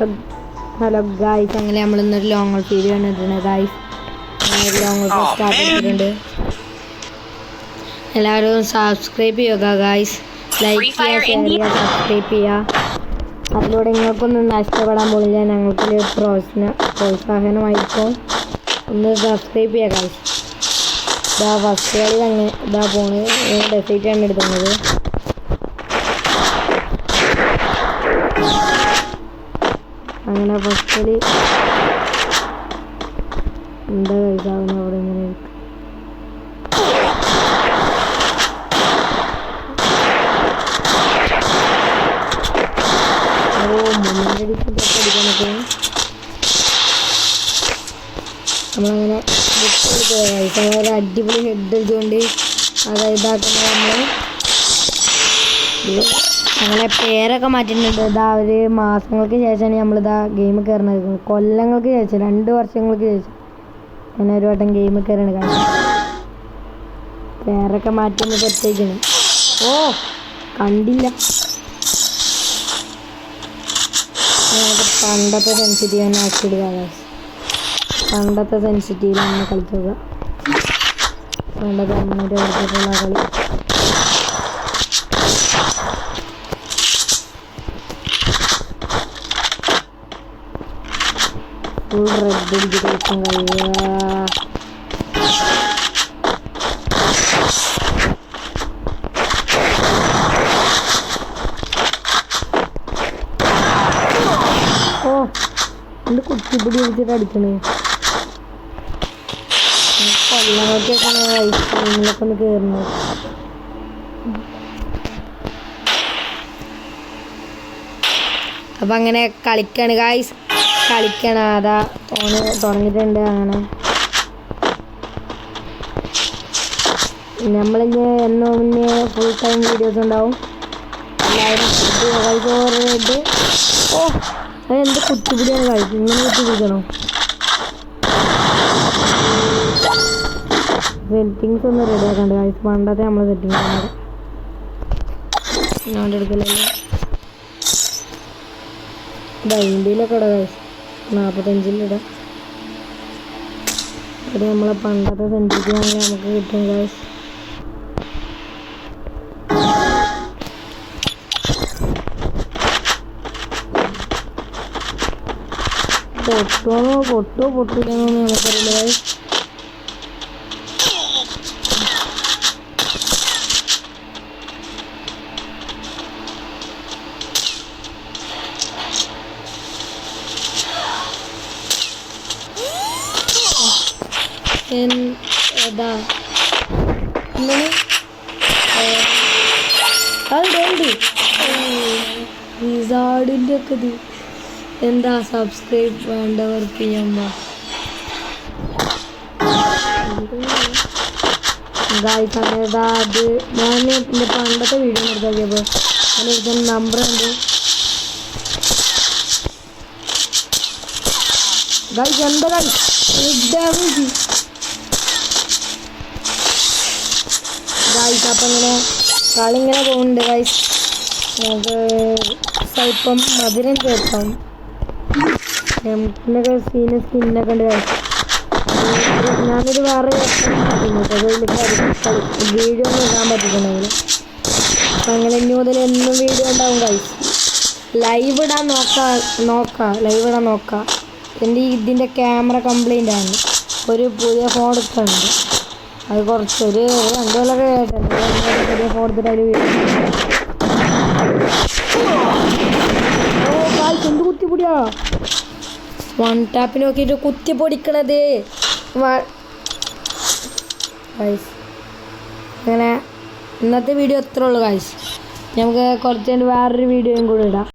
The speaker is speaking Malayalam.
ഹലോ ഗായ്സ്, അങ്ങനെ നമ്മളിന്നൊരു ലോങ് ഔട്ട് വീഡിയോ കണ്ടിട്ടുണ്ട് ഗായ്സ്. ലോങ് ഔട്ട് സ്റ്റാർട്ട് ചെയ്തിട്ടുണ്ട്. എല്ലാവരും സബ്സ്ക്രൈബ് ചെയ്യുക ഗായ്സ്. ലൈക്ക് ചെയ്യുക, ഷെയർ ചെയ്യുക, സബ്സ്ക്രൈബ് ചെയ്യുക. അതിലൂടെ നിങ്ങൾക്കൊന്നും നഷ്ടപ്പെടാൻ പോലില്ല. ഞങ്ങൾക്കൊരു പ്രോത്സാഹനമായിരിക്കും. ഒന്ന് സബ്സ്ക്രൈബ് ചെയ്യുക ഗായ്സ്. ഇതാ ഫസ്റ്റ് കളി തന്നെ ഇതാ പോണ്. ഡെസൈറ്റാണ് എടുക്കുന്നത്. അങ്ങനെ ഫസ്റ്റ് കളി എന്താ കഴിക്കാവുന്ന അവിടെ ഇങ്ങനെ നമ്മളങ്ങനെ ഒരു അടിപൊളി ഹെഡ് അടിച്ചുകൊണ്ട് അത് ഇതാക്കുന്നത് അങ്ങനെ പേരൊക്കെ മാറ്റിയിട്ടുണ്ട്. ഇതാ ഒരു മാസങ്ങൾക്ക് ശേഷമാണ് നമ്മളിതാ ഗെയിം കയറുന്നത്. കൊല്ലങ്ങൾക്ക് ശേഷം 2 വർഷങ്ങൾക്ക് ശേഷം അങ്ങനെ ഒരു വട്ടം ഗെയിം കയറാണ് കാര്യം. പേരൊക്കെ മാറ്റി സെറ്റായിരിക്കണം. ഓ കണ്ടില്ല. പണ്ടത്തെ സെൻസിറ്റീവ് തന്നെ ആക്കിയിടുക. പണ്ടത്തെ സെൻസിറ്റീവ് തന്നെ കളിക്കുക. പണ്ടത്തെ അമ്മയുടെ കളിച്ചിട്ടുള്ള കളി. ഫുൾ റെഡ് അടിച്ച് കളിക്കാൻ കഴിയുക. ഓ എൻ്റെ കുത്തിപ്പിടി എടുത്തിട്ട് അടിക്കണേ. കൊല്ലങ്ങൾക്കൊക്കെയാണ് ഐസ്ക്രീമിലൊക്കെ ഒന്ന് കയറുന്നത്. അപ്പം അങ്ങനെ കളിക്കാണ് ഗായ്സ്. കളിക്കണം. അതാ തുടങ്ങിയിട്ടുണ്ട്. അങ്ങനെ നമ്മളിന്ന് എന്നോ മുന്നേ ഫുൾ ടൈം വീഡിയോസ് ഉണ്ടാവും. എല്ലാവരും ഓ അതെന്ത് കുത്തിപ്പിടിയാണ് കളിക്കും. ഇങ്ങനെ കുത്തിപ്പിടിക്കണോ? സെറ്റിങ്സ് ഒന്ന് റെഡി ആക്കണ്ട ഗായ്സ്. പണ്ടത്തെ നമ്മൾ സെറ്റിങ്സ് ഞാൻ എടുക്കലല്ലോ. ഇന്ത്യയിലൊക്കെ ഇടാം ഗായ്സ്. 45-ലിടാം. അത് നമ്മളെ പണ്ടത്തെ സെൻസിറ്റീവ് ആണെങ്കിൽ നമുക്ക് കിട്ടും ഗായ്സ്. പൊട്ടില്ലെന്നോ നമുക്കറിയില്ല ഗായ്സ്. റിസാർഡിൻ്റെ ഒക്കെ ഇത് എന്താ സബ്സ്ക്രൈബ് വേണ്ടവർക്ക് ചെയ്യുമ്പോൾ ഗായ്സ് അങ്ങനെതാ. അത് ഞാൻ എൻ്റെ പണ്ടത്തെ വീഡിയോ എടുത്താക്കിയപ്പോൾ അതിലെടുത്ത നമ്പർ ഉണ്ട് ഗായ്സ്. എന്താ ഗായ്സ് ഗായ്സ്. അപ്പം ഇങ്ങനെ കളി ഇങ്ങനെ പോകുന്നുണ്ട് ഗായ്സ്. നമുക്ക് സ്വല്പം മധുരം ചേർക്കാം. നമുക്കിന്നൊക്കെ സ്കിന്നൊക്കെ ഉണ്ട് ഗായ്സ്. ഞാനൊരു വേറെ വീഡിയോ ഒന്നും ഇടാൻ പറ്റിയിട്ടുണ്ടെങ്കിൽ അപ്പം അങ്ങനെ ഇനി മുതൽ എന്നും വീഡിയോ ഉണ്ടാവും ഗായ്സ്. ലൈവ് ഇടാൻ നോക്കാം. എൻ്റെ ഇതിൻ്റെ ക്യാമറ കംപ്ലൈൻ്റ് ആണ്. ഒരു പുതിയ ഫോൺ എടുക്കുന്നുണ്ട്. അത് കുറച്ചൊരു 2 കൊല്ലമൊക്കെ ആയിട്ടുണ്ട്. പുതിയ ഫോൺ എടുത്തിട്ട് അതിൽ എന്ത് കുത്തിപ്പൊടിയാ 1 ടാപ്പിന് നോക്കിയിട്ട് കുത്തിപ്പൊടിക്കണത്. അങ്ങനെ ഇന്നത്തെ വീഡിയോ എത്ര ഉള്ളു ഗായ്സ്. നമുക്ക് കുറച്ച് വേറൊരു വീഡിയോയും കൂടെ ഇടാം.